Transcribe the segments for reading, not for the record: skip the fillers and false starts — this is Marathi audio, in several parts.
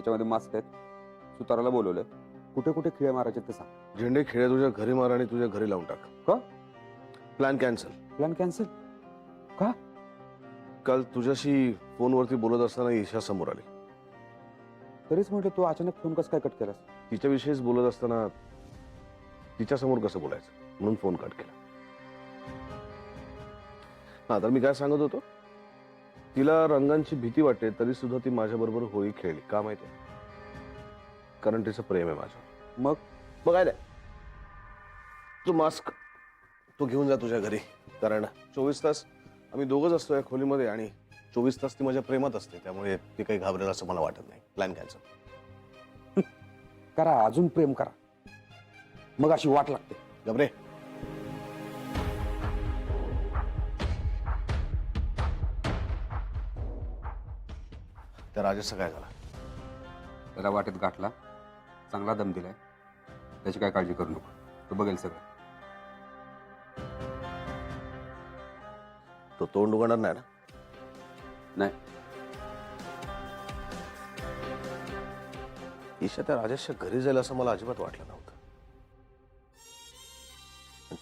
त्याच्यामध्ये मास्क आहेत. सुताराला बोलवलंय. कुठे कुठे खिळे मारायचे ते सांग. झेंडे खिळे तुझ्या घरी मार आणि तुझ्या घरी लावून टाक. का? Plan cancel. प्लॅन कॅन्सल का? काल तुझ्याशी फोनवरती बोलत असताना ईशा समोर आली. तरीच म्हटलं तू अचानक फोन कसं काय कट केलास? तिच्याविषयीच बोलत असताना तिच्या समोर कसं बोलायचं म्हणून फोन कट केला. हा तर मी काय सांगत होतो, तिला रंगांची भीती वाटते तरी सुद्धा ती माझ्या बरोबर होळी खेळली. का माहितीये? कारण तिचं प्रेम आहे माझ्यावर. मग बघायला तू मास्क तू घेऊन जा तुझ्या घरी, कारण 24 तास आम्ही दोघंच असतो या खोलीमध्ये आणि 24 तास ती माझ्या प्रेमात असते, त्यामुळे ती काही घाबरेल असं मला वाटत नाही. प्लॅन कॅन्सल करा, अजून प्रेम करा, मग अशी वाट लागते. घाबरे. त्या राजेशचा काय झाला? त्याला वाटेत गाठला, चांगला दम दिलाय, त्याची काय काळजी करू नको, तो बघेल सगळं. तो तोंड उघडणार नाही ना? नाही. ईशा त्या राजेशच्या घरी जाईल असं मला अजिबात वाटलं नव्हतं.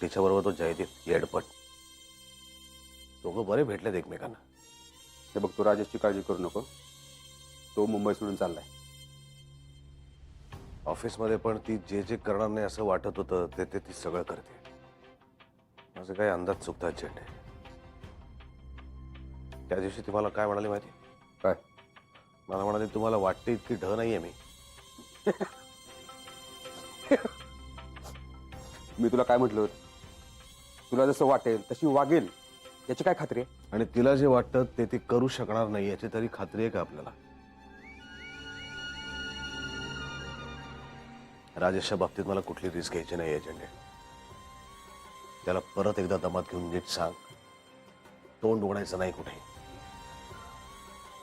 तिच्याबरोबर तो जयदीप येडपट, दोघं बरे भेटलेत एकमेकांना. ते बघ, तू राजेशची काळजी करू नको, तो मुंबई सोडून चाललाय. ऑफिसमध्ये पण ती जे जे करणार नाही असं वाटत होतं ते ते ती सगळं करते. माझे काही अंदाज चुकतात झेंडे. त्या दिवशी ती मला काय म्हणाली माहिती? काय? मला म्हणाली, तुम्हाला वाटते इतकी ढ नाहीये मी. मी तुला काय म्हटलं होतं? तुला जसं वाटेल तशी वागेल, याची काय खात्री आहे? आणि तिला जे वाटतं ते ती करू शकणार नाही याची तरी खात्री आहे का आपल्याला? राजेशच्या बाबतीत मला कुठली रिस्क घ्यायची नाही एजंडे. त्याला परत एकदा दमात घेऊन नीट सांग, तोंड उघडायचं नाही कुठे.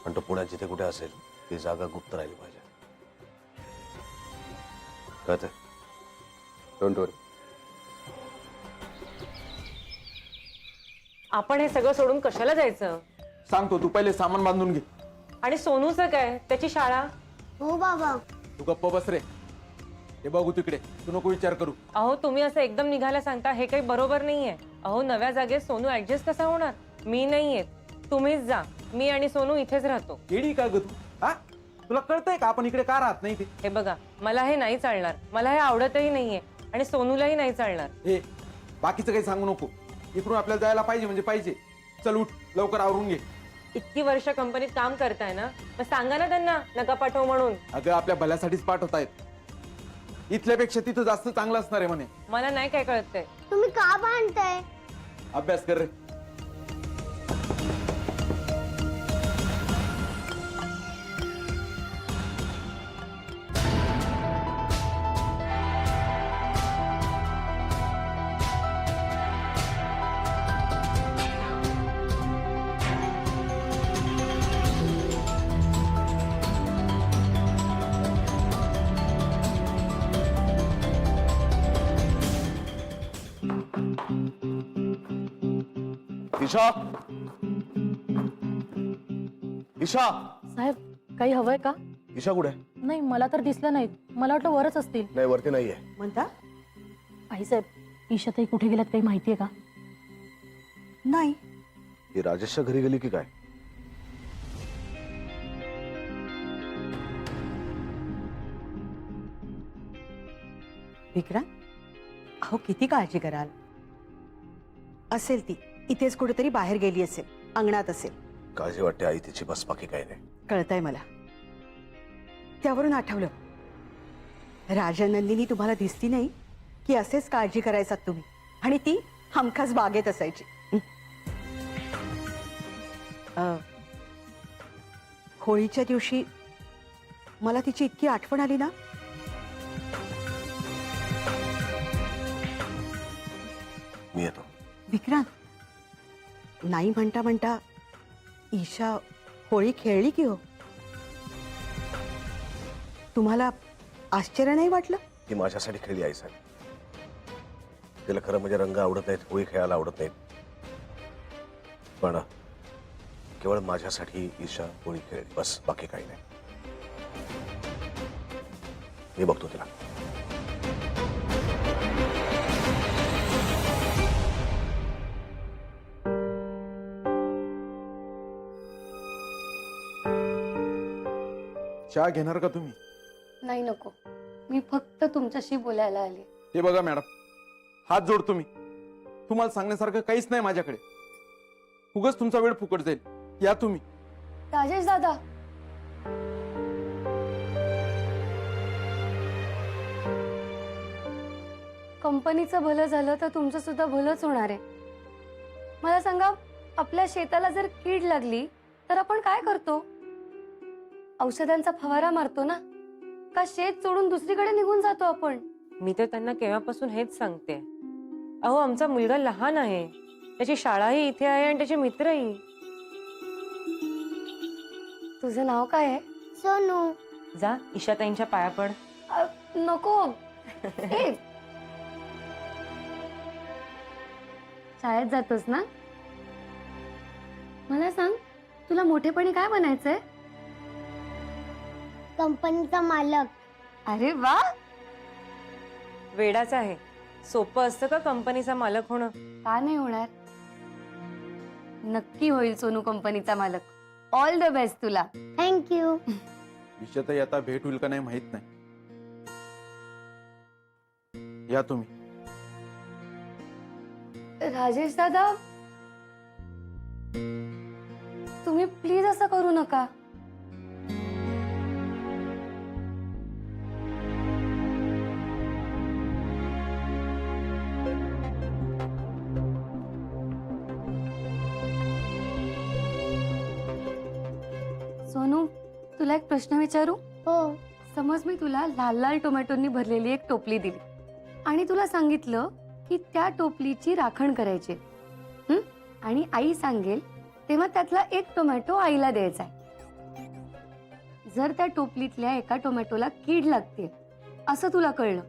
पण तो पुण्यात जिथे कुठे असेल ती जागा गुप्त राहिली पाहिजे. कळतंय? डोंट वरी. आपण हे सगळं सोडून कशाला जायचं? सांगतो, तू पहिले सामान बांधून घे. आणि सोनूचं काय? त्याची शाळा? हो बाबा. तू गप्प बस रे. हे बघू तिकडे, तू नको विचार करू. अहो, तुम्ही असं एकदम निघायला सांगता, हे काही बरोबर नाहीये. अहो, नव्या जागेत सोनू ऍडजस्ट कसा होणार? मी नाही येत, तुम्हीच जा. मी आणि सोनू इथेच राहतो. येडी का ग तू? हा, तुला कळतंय का आपण इकडे का राहत नाही ते? हे बघा, मला हे नाही चालणार, मला हे आवडतही नाहीये आणि सोनूलाही नाही चालणार. हे बाकीचं काही सांगू नको. इकडून आपल्याला जायला पाहिजे म्हणजे पाहिजे. चल उठ, लवकर आवरून घे. इतकी वर्ष कंपनीत काम करताय ना, मग सांगा ना त्यांना नका पाठव म्हणून. अगं, आपल्या भल्यासाठीच पाठवतायत. इथल्यापेक्षा तिथं जास्त चांगलं असणार आहे म्हणे. मला नाही काय कळतंय. तुम्ही का भांडताय? अभ्यास कर रे. ईशा, ईशा, साहेब, काही हवंय का? ईशा कुठे? नाही, मला तर दिसलं नाहीत. मला वाटलं वरच असतील. नाही, वरती नाहीये. म्हणता? आई साहेब, ईशाताई कुठे गेल्यात काही माहितीये का? नाही. ही राजेशच्या घरी गेली की काय? विक्रांत, अहो किती काळजी कराल. असेल ती इथेच कुठेतरी बाहेर गेली असेल, अंगणात असेल. काळजी वाटते आई तिची, बस, बाकी काही नाही. कळतंय मला. त्यावरून आठवलं, राजनंदिनी तुम्हाला दिसती नाही की असेच काळजी करायचात तुम्ही, आणि ती हमखास बागेत असायची. होळीच्या दिवशी मला तिची इतकी आठवण आली ना. मी येतो. विक्रांत, नाही म्हणता म्हणता ईशा होळी खेळली की हो? तुम्हाला आश्चर्य नाही वाटलं? ती माझ्यासाठी खेळली आई साहेब. तिला खरं म्हणजे रंग आवडत नाहीत, होळी खेळायला आवडत नाहीत, पण केवळ माझ्यासाठी ईशा होळी खेळली, बस, बाकी काही नाही. मी बघतो तिला. चहा घेणार का तुम्ही? नाही नको, मी फक्त तुमच्याशी बोलायला आली. हे बघा मॅडम, हात जोडतो मी. तुम्हाला सांगण्यासारखं काहीच नाही माझ्याकडे. उगाच तुमचा वेळ फुकट जाईल. या तुम्ही. राजेश दादा, कंपनीचं भलं झालं तर तुमचं सुद्धा भलंच होणार आहे. मला सांगा, आपल्या शेताला जर कीड लागली तर आपण काय करतो? औषधांचा फवारा मारतो ना, का शेत सोडून दुसरीकडे निघून जातो आपण? मी तर त्यांना केव्हापासून हेच सांगते. अहो, आमचा मुलगा लहान आहे, त्याची शाळाही इथे आहे आणि त्याचे मित्रही. तुझं नाव काय आहे? सोनू. जा ईशाताईंच्या पाया पड. नको. ए, शाळेत जातोस ना? मला सांग, तुला मोठेपणी काय बनायचंय? कंपनीचा मालक. अरे वा, वेडाच आहे. सोपं असतं का कंपनीचा मालक होणं? का नाही होणार? नक्की होईल सोनू कंपनीचा मालक. ऑल द बेस्ट तुला. थँक्यू. विषयतही आता भेट होईल का नाही माहित नाही. या तुम्ही. राजेश दादा, तुम्ही प्लीज असं करू नका. सोनू, तुला एक प्रश्न विचारू? हो. समज मी तुला लाल लाल टोमॅटोंनी भरलेली एक टोपली दिली आणि तुला सांगितलं की त्या टोपलीची राखण करायची, आणि आई सांगेल तेव्हा त्यातला एक टोमॅटो आईला द्यायचा आहे. जर त्या टोपलीतल्या एका टोमॅटोला कीड लागते असं तुला कळलं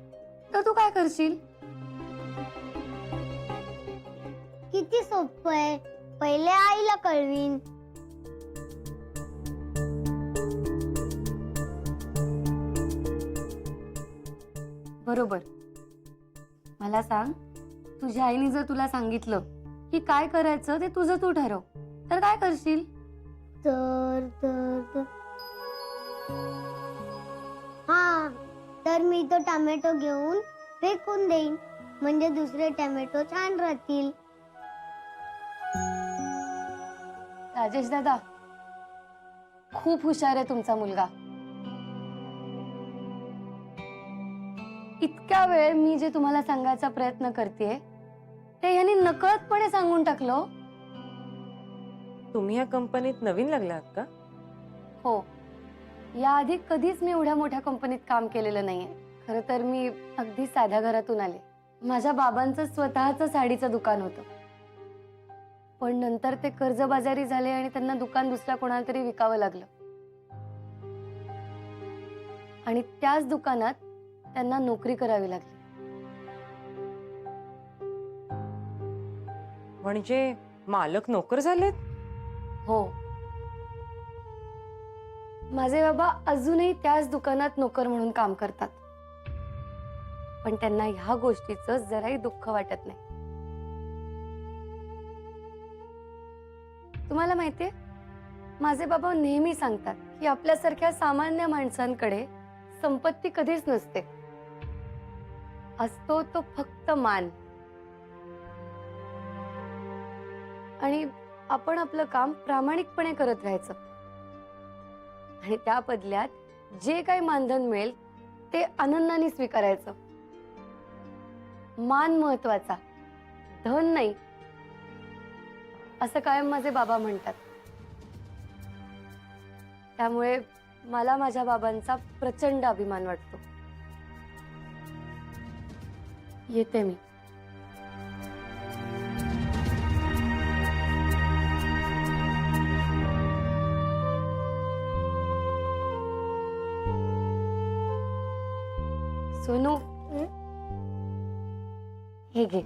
तर तू काय करशील? किती सोपं आहे. पहिले आईला कळवीन. बरोबर. मला सांग, तुझ्या आईने जर तुला सांगितलं की काय करायचं ते तुझं तू ठरव, तर काय करशील? तर हा, तर मी तो टोमॅटो घेऊन फेकून देईन, म्हणजे दुसरे टोमॅटो छान राहतील. राजेश दादा, खूप हुशार आहे तुमचा मुलगा. इतक्या वेळ मी जे तुम्हाला सांगायचा प्रयत्न करते ते यांनी नकळतपणे सांगून टाकलं. तुम्ही या कंपनीत नवीन लागलात का? हो, याआधी कधीच मी एवढ्या मोठ्या कंपनीत काम केलेलं नाहीये. खरं तर मी अगदी साध्या घरातून आले. माझ्या बाबांचं स्वतःचं साडीचं दुकान होतं, पण नंतर ते कर्जबाजारी झाले आणि त्यांना दुकान दुसऱ्या कोणाला तरी विकावं लागलं. आणि त्याच दुकानात त्यांना नोकरी करावी लागली. म्हणजे मालक नोकर झालेत? हो, माझे बाबा अजूनही त्याच दुकानात नोकर म्हणून काम करतात, पण त्यांना ह्या गोष्टीचं जराही दुःख वाटत नाही. तुम्हाला माहितीये, माझे बाबा नेहमी सांगतात की आपल्यासारख्या सामान्य माणसांकडे संपत्ती कधीच नसते, असतो तो फक्त मान. आणि आपण आपलं काम प्रामाणिकपणे करत राहायचं आणि त्या बदल्यात जे काही मानधन मिळेल ते आनंदाने स्वीकारायचं. मान महत्वाचा, धन नाही, असं कायम माझे बाबा म्हणतात. त्यामुळे मला माझ्या बाबांचा प्रचंड अभिमान वाटतो. येते मी. सोनू, हे घे.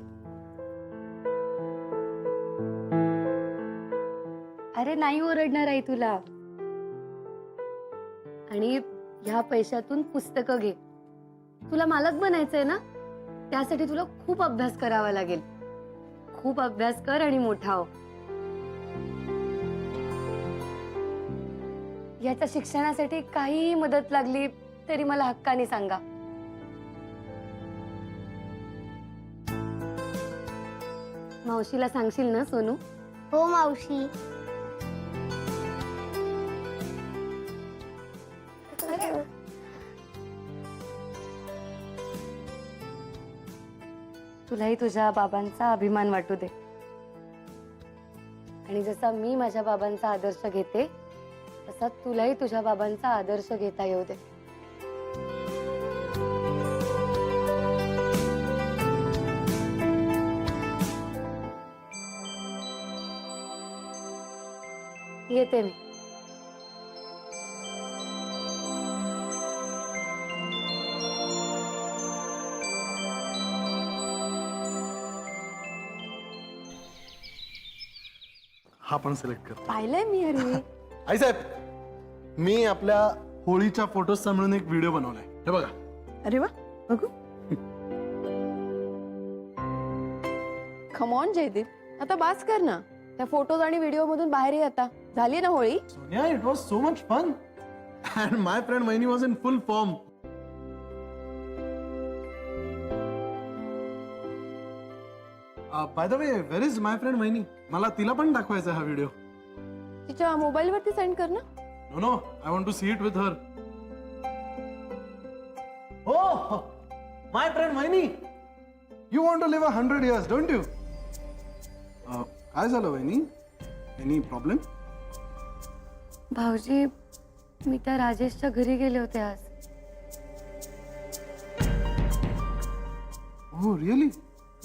अरे नाही ओरडणार आहे तुला. आणि ह्या पैशातून पुस्तकं घे, तुला मालक बनायचंय ना, त्यासाठी तुला खूप अभ्यास करावा लागेल. खूप अभ्यास कर आणि मोठा हो. याच्या शिक्षणासाठी काही मदत लागली तरी मला हक्काने सांगा. मावशीला सांगशील ना सोनू? हो मावशी. तुलाही तुझ्या बाबांचा अभिमान वाटू दे. आणि जसा मी माझ्या बाबांचा आदर्श घेते तसा तुलाही तुझ्या बाबांचा आदर्श घेता येऊ दे. येते मी. हा पण सिलेक्ट कर. पाहिलंय मी अरे. आई साहेब, मी आपल्या होळीच्या फोटोजचा मिळून एक व्हिडिओ बनवलाय, हे बघा. अरे वा, बघू. खमॉन जयदीप, आता बास कर ना. त्या फोटोज आणि व्हिडिओ मधून बाहेर ये आता. झाली ना Holi? Sonia, it was so much fun and my friend वहिनी was in full form. By the way, where is my friend वहिनी? मला तिला पण दाखवायचा हा व्हिडिओ. तिच्या मोबाईल वरती सेंड कर ना. No no, I want to see it with her. Oh, my friend Vaini, you want to live 100 years, don't you? काय झालं वहिनी? Any problem? भाऊजी, मी त्या राजेशच्या घरी गेले होते आज. Oh, really?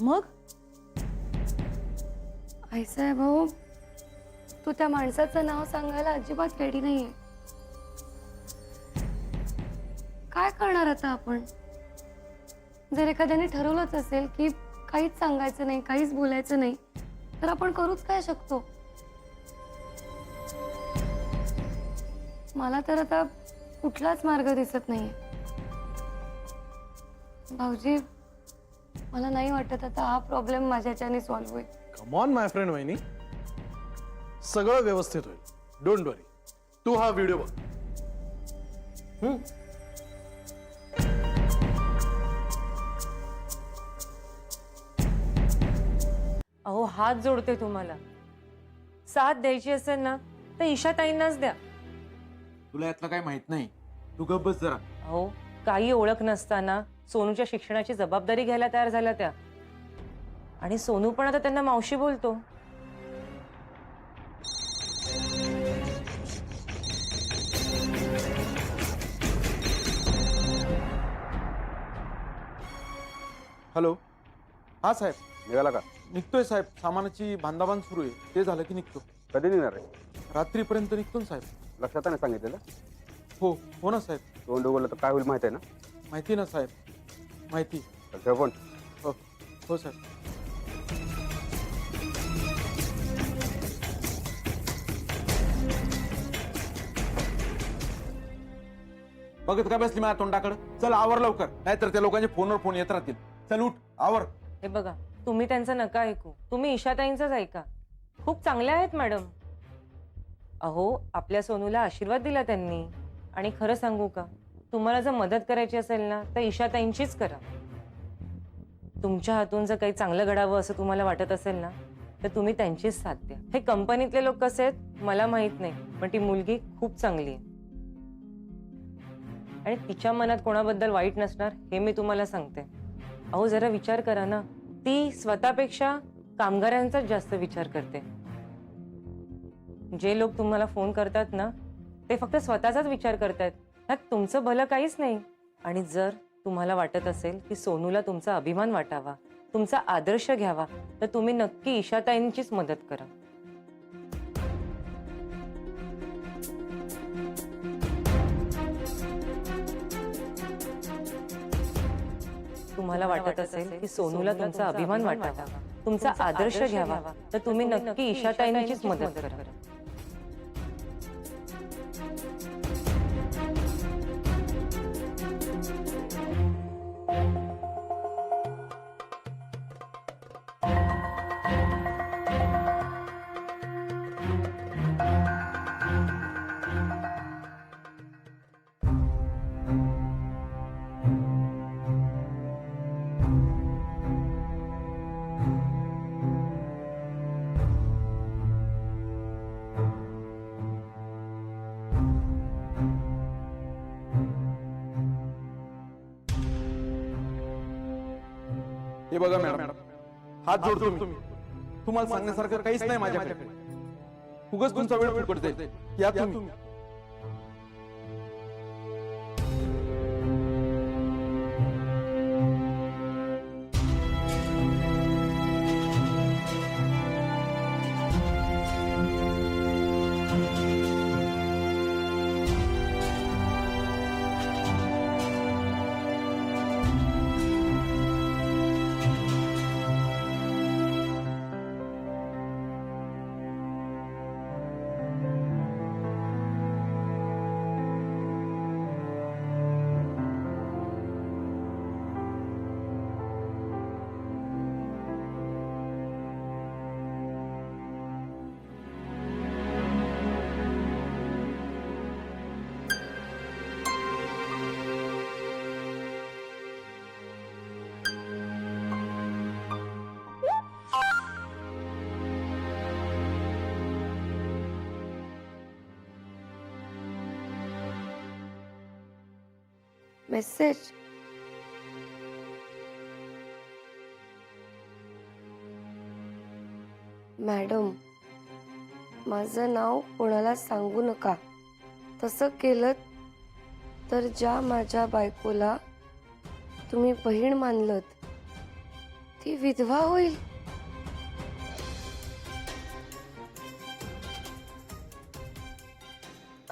मग आईसाहेब भाऊ, तू त्या माणसाचं नाव सांगायला अजिबात रेडी नाहीये. काय करणार आता आपण? जर एखाद्याने ठरवलंच असेल की काहीच सांगायचं नाही, काहीच बोलायचं नाही, तर आपण करूच काय शकतो? मला तर आता कुठलाच मार्ग दिसत नाहीये. भाऊजी, मला नाही वाटत आता हा प्रॉब्लेम माझ्याच्याने सॉल्व्ह होईल. Come on, my friend Vaini. सगळं व्यवस्थित होईल. डोंट वरी. तू हा व्हिडिओ बघ. अहो, हात जोडते तुम्हाला. साथ द्यायची असेल ना तर ईशाताईंनाच द्या. तुला यातलं काही माहित नाही. तू गप्प बस जरा. अहो, काही ओळख नसताना सोनूच्या शिक्षणाची जबाबदारी घ्यायला तयार झाल्या त्या. आणि सोनू पण आता त्यांना मावशी बोलतो. हॅलो. हा साहेब, निघाला का? निघतोय साहेब. सामानाची बांधाबांध सुरू आहे. ते झालं की निघतो. कधी निघणार आहे? रात्रीपर्यंत निघतो ना साहेब. लक्षात नाही सांगितलेलं? हो हो ना साहेब. तोंड उघडलं तर काय होईल माहिती आहे ना? माहिती ना साहेब, माहिती. ठेव फोन. हो हो साहेब. बघत काय बसली माझ्या तोंडाकडे? चल आवर लवकर, नाहीतर त्या लोकांचे फोनवर फोन येत राहतील. चल उठ, आवर. हे बघा, तुम्ही त्यांचं नका ऐकू. तुम्ही ईशाताईंचंच ऐका. खूप चांगल्या आहेत मॅडम. अहो, आपल्या सोनूला आशीर्वाद दिला त्यांनी. आणि खरं सांगू का, तुम्हाला जर मदत करायची असेल ना तर ईशाताईंचीच करा. तुमच्या हातून जर काही चांगलं घडावं असं तुम्हाला वाटत असेल ना तर तुम्ही त्यांचीच साथ द्या. हे कंपनीतले लोक कसे आहेत मला माहित नाही, पण ती मुलगी खूप चांगली आहे आणि तिच्या मनात कोणाबद्दल वाईट नसणार हे मी तुम्हाला सांगते. अहो, जरा विचार करा ना. ती स्वतःपेक्षा कामगारांचाच जास्त विचार करते. जे लोक तुम्हाला फोन करतात ना ते फक्त स्वतःचाच विचार करतात. त्यात तुमचं भलं काहीच नाही. आणि जर तुम्हाला वाटत असेल की सोनूला तुमचा अभिमान वाटावा, तुमचा आदर्श घ्यावा, तर तुम्ही नक्की ईशाताईंचीच मदत करा. तुम्हाला वाटत असेल की सोनूला तुमचा अभिमान वाटावा, तुमचा आदर्श घ्यावा, तर तुम्ही नक्की ईशाताईंचीच मदत करा. हे बघा मॅडम, हात जोडतो मी. तुम्हाला सांगण्यासारखं काहीच नाही माझ्याकडे. उगाच तुमचा वेळ फुकट जाईल. या तुम्ही. मेसेज. मॅडम, माझं नाव कोणाला सांगू नका. तसं केलं तर ज्या माझ्या बायकोला तुम्ही बहीण मानलत ती विधवा होईल.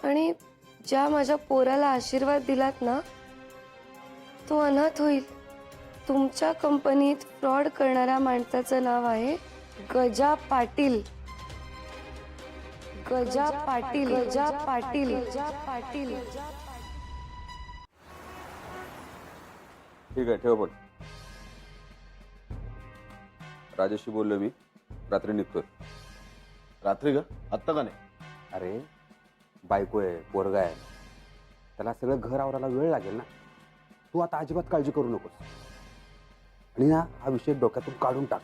आणि ज्या माझ्या पोराला आशीर्वाद दिलात ना तो अनाथ होईल. तुमच्या कंपनीत फ्रॉड करणाऱ्या माणसाचं नाव आहे गजा पाटील. गजा पाटील. गजा पाटील. गजा पाटील. ठीक आहे, ठेव पण. राजेशशी बोललो मी, रात्री निघतोय. रात्री का? आत्ता का नाही? अरे बायको आहे, पोरगा आहे, त्याला सगळं घर आवरायला वेळ लागेल ना. तू आता अजिबात काळजी करू नकोस. आणि ना हा विषय डोक्यातून काढून टाक.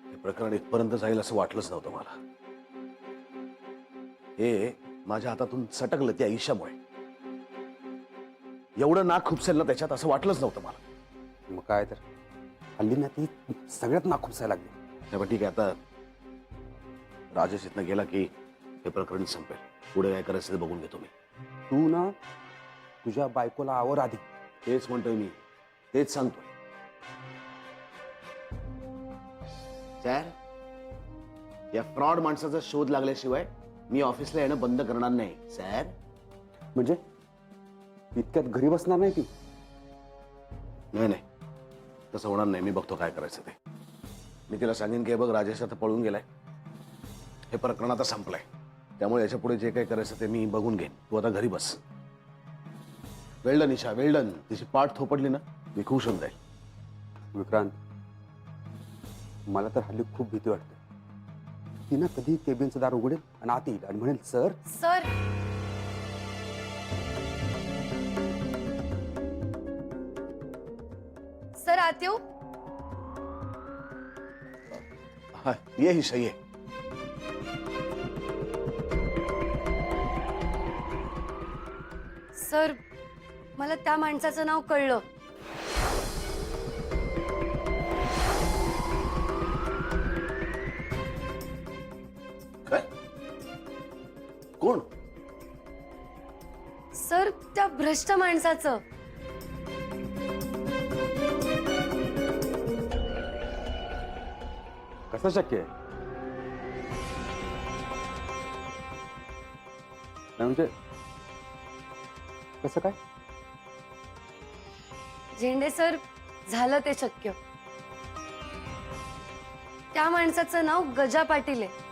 हे प्रकरण इथपर्यंत जाईल असं वाटलंच नव्हतं मला. हे माझ्या हातातून सटकलं त्या ईशामुळे. एवढं नाक खुपसेल ना त्याच्यात असं वाटलंच नव्हतं मला. मग काय तर, हल्ली ना ती सगळ्यात नाखुपसायला लागली. नाही पण ठीक आहे, आता राजेश इथनं गेला की हे प्रकरण संपेल. पुढे काय करायचं ते बघून घेतो मी. तू ना तुझ्या बायकोला आवर आधी. तेच म्हणतोय मी, तेच सांगतोय. सर, या फ्रॉड माणसाचा शोध लागल्याशिवाय मी ऑफिसला येणं बंद करणार नाही सर. म्हणजे इतक्यात घरी बसणार नाही ती? नाही नाही, तसं होणार नाही. मी बघतो काय करायचं ते. मी तिला सांगेन की बघ राजेश आता पळून गेलाय, हे प्रकरण आता संपलंय, त्यामुळे याच्या पुढे जे काही करायचं ते मी बघून घेईन. तू आता घरी बस. Well done Isha, well done. तिची पाठ थोपडली ना मी खुश होऊन जाईल. विक्रांत, मला तर हल्ली खूप भीती वाटते. ती ना कधी केबिनचं दार उघडेल आणि आत येईल आणि म्हणेल सर. सर, सर आत येऊ? हा, ये ईशा ये. सर, मला त्या माणसाचं नाव कळलं. काय? कोण? सर, त्या भ्रष्ट माणसाचं. कसं शक्य आहे? नाही म्हणजे कसं काय? झेंडे सर, झालं ते शक्य. त्या माणसाचं नाव गजा पाटील आहे.